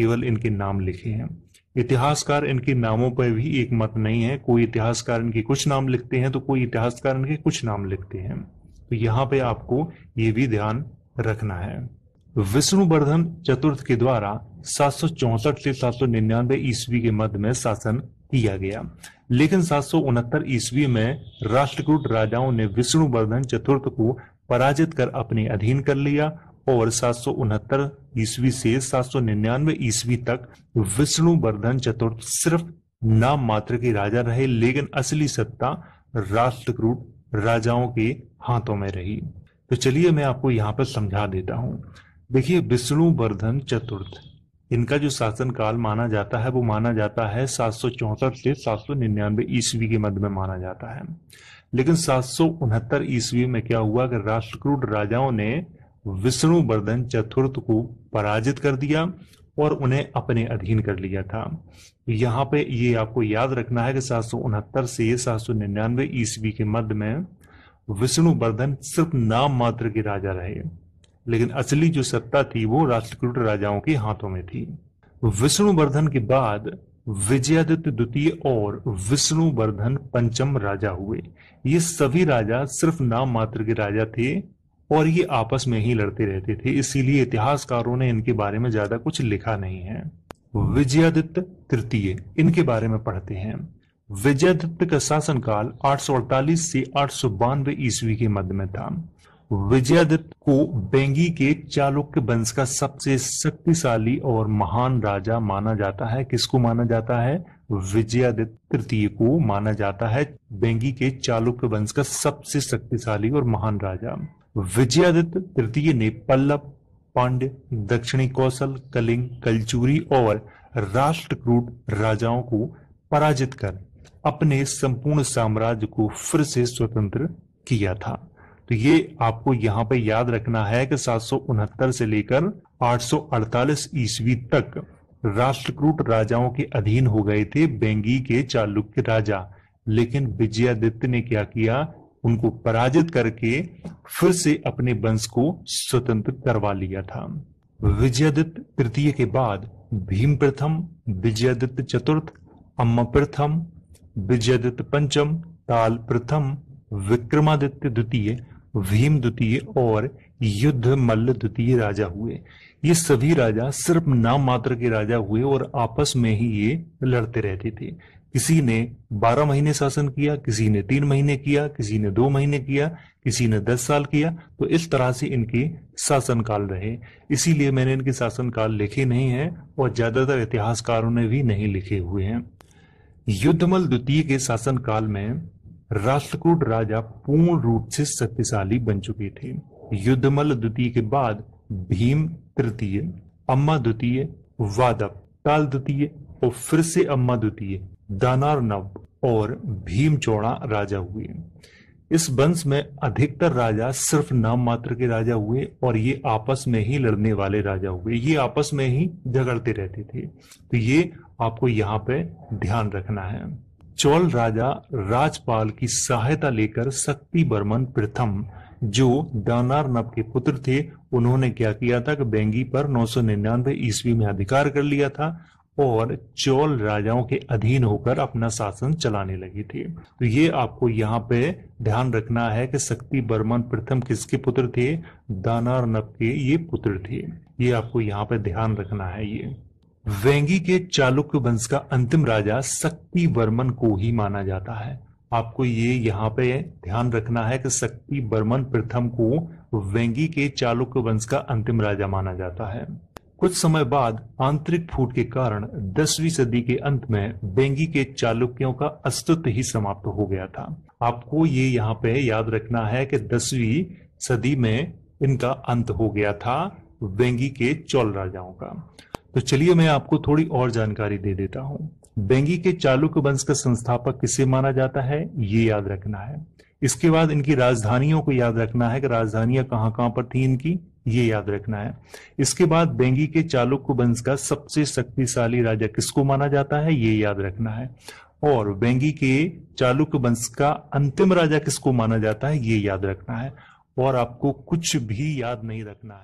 केवल इनके नाम लिखे हैं। इतिहासकार इनके नामों पर भी एक मत नहीं है। कोई इतिहासकार इनके कुछ नाम लिखते हैं तो कोई इतिहासकार इनके कुछ नाम लिखते हैं। तो यहाँ पे आपको ये भी ध्यान रखना है। विष्णुवर्धन चतुर्थ के द्वारा 764 से 799 ईस्वी के मध्य में शासन किया गया, लेकिन 769 ईस्वी में राष्ट्रकूट राजाओं ने विष्णुवर्धन चतुर्थ को पराजित कर अपने अधीन कर लिया और 769 ईस्वी से 799 ईस्वी तक विष्णुवर्धन चतुर्थ सिर्फ नाम मात्र के राजा रहे, लेकिन असली सत्ता राष्ट्रकूट राजाओं के हाथों में रही। तो चलिए मैं आपको यहाँ पर समझा देता हूँ। देखिए, विष्णुवर्धन चतुर्थ इनका जो शासनकाल माना जाता है वो माना जाता है 764 से 799 ईस्वी के मध्य में माना जाता है, लेकिन 769 ईस्वी में क्या हुआ कि राष्ट्रकूट राजाओं ने विष्णुवर्धन चतुर्थ को पराजित कर दिया और उन्हें अपने अधीन कर लिया था। यहाँ पे ये आपको याद रखना है कि 769 से 799 ईस्वी के मध्य में विष्णुवर्धन सिर्फ नाम मात्र के राजा रहे, लेकिन असली जो सत्ता थी वो राष्ट्रकूट राजाओं के हाथों में थी। विष्णुवर्धन के बाद विजयादित्य द्वितीय और विष्णुवर्धन पंचम राजा हुए। ये सभी राजा सिर्फ नाम मात्र के राजा थे और ये आपस में ही लड़ते रहते थे, इसीलिए इतिहासकारों ने इनके बारे में ज्यादा कुछ लिखा नहीं है। विजयादित्य तृतीय, इनके बारे में पढ़ते हैं। विजयादित्य का शासनकाल 848 से 892 ईस्वी के मध्य में था। विजयादित्य को बेंगी के चालुक्य वंश का सबसे शक्तिशाली और महान राजा माना जाता है। किसको माना जाता है? विजयादित्य तृतीय को माना जाता है बेंगी के चालुक्य वंश का सबसे शक्तिशाली और महान राजा। विजयादित्य तृतीय ने पल्लव, पांड्य, दक्षिणी कौशल, कलिंग, कलचुरी और राष्ट्रकूट राजाओं को पराजित कर अपने संपूर्ण साम्राज्य को फिर से स्वतंत्र किया था। तो ये आपको यहाँ पे याद रखना है कि 769 से लेकर 848 ईस्वी तक राष्ट्रकूट राजाओं के अधीन हो गए थे बेंगी के चालुक्य राजा, लेकिन विजयादित्य ने क्या किया? उनको पराजित करके फिर से अपने वंश को स्वतंत्र करवा लिया था। विजयादित्य तृतीय के बाद भीम प्रथम, विजयादित्य चतुर्थ, अम्मा प्रथम, विजयादित्य पंचम, ताल प्रथम, विक्रमादित्य द्वितीय, भीम द्वितीय और युद्धमल्ल द्वितीय राजा हुए। ये सभी राजा सिर्फ नाम मात्र के राजा हुए और आपस में ही ये लड़ते रहते थे। किसी ने 12 महीने शासन किया, किसी ने 3 महीने किया, किसी ने 2 महीने किया, किसी ने 10 साल किया। तो इस तरह से इनके शासनकाल रहे, इसीलिए मैंने इनके शासनकाल लिखे नहीं है और ज्यादातर इतिहासकारों ने भी नहीं लिखे हुए हैं। युद्धमल्ल द्वितीय के शासनकाल में राष्ट्रकूट राजा पूर्ण रूप से शक्तिशाली बन चुके थे। युद्धमल्ल द्वितीय के बाद भीम तृतीय, अम्मा द्वितीय, वादक, ताल द्वितीय और फिर से अम्मा द्वितीय, दानार नव और भीम चौड़ा राजा हुए। इस वंश में अधिकतर राजा सिर्फ नाम मात्र के राजा हुए और ये आपस में ही लड़ने वाले राजा हुए। ये आपस में ही झगड़ते रहते थे। तो ये आपको यहाँ पे ध्यान रखना है। चोल राजा राजपाल की सहायता लेकर शक्तिवर्मन प्रथम, जो दानार्नब के पुत्र थे, उन्होंने क्या किया था कि बेंगी पर 999 ईस्वी में अधिकार कर लिया था और चोल राजाओं के अधीन होकर अपना शासन चलाने लगे थे। तो ये आपको यहाँ पे ध्यान रखना है कि शक्तिवर्मन प्रथम किसके पुत्र थे? दानार्नब के ये पुत्र थे। ये आपको यहाँ पे ध्यान रखना है। ये वेंगी के चालुक्य वंश का अंतिम राजा शक्तिवर्मन को ही माना जाता है। आपको ये यहाँ पे ध्यान रखना है कि शक्तिवर्मन प्रथम को वेंगी के चालुक्य वंश का अंतिम राजा माना जाता है। कुछ समय बाद आंतरिक फूट के कारण 10वीं सदी के अंत में बेंगी के चालुक्यों का अस्तित्व ही समाप्त हो गया था। आपको ये यहाँ पे याद रखना है कि 10वीं सदी में इनका अंत हो गया था बेंगी के चोल राजाओं का। तो चलिए मैं आपको थोड़ी और जानकारी दे देता हूँ। बेंगी के चालुक्य वंश का संस्थापक किसे माना जाता है, ये याद रखना है। इसके बाद इनकी राजधानियों को याद रखना है कि राजधानियां कहाँ कहाँ पर थी इनकी, ये याद रखना है। इसके बाद बेंगी के चालुक्य वंश का सबसे शक्तिशाली राजा किसको माना जाता है, ये याद रखना है। और बेंगी के चालुक्य वंश का अंतिम राजा किसको माना जाता है, ये याद रखना है। और आपको कुछ भी याद नहीं रखना है।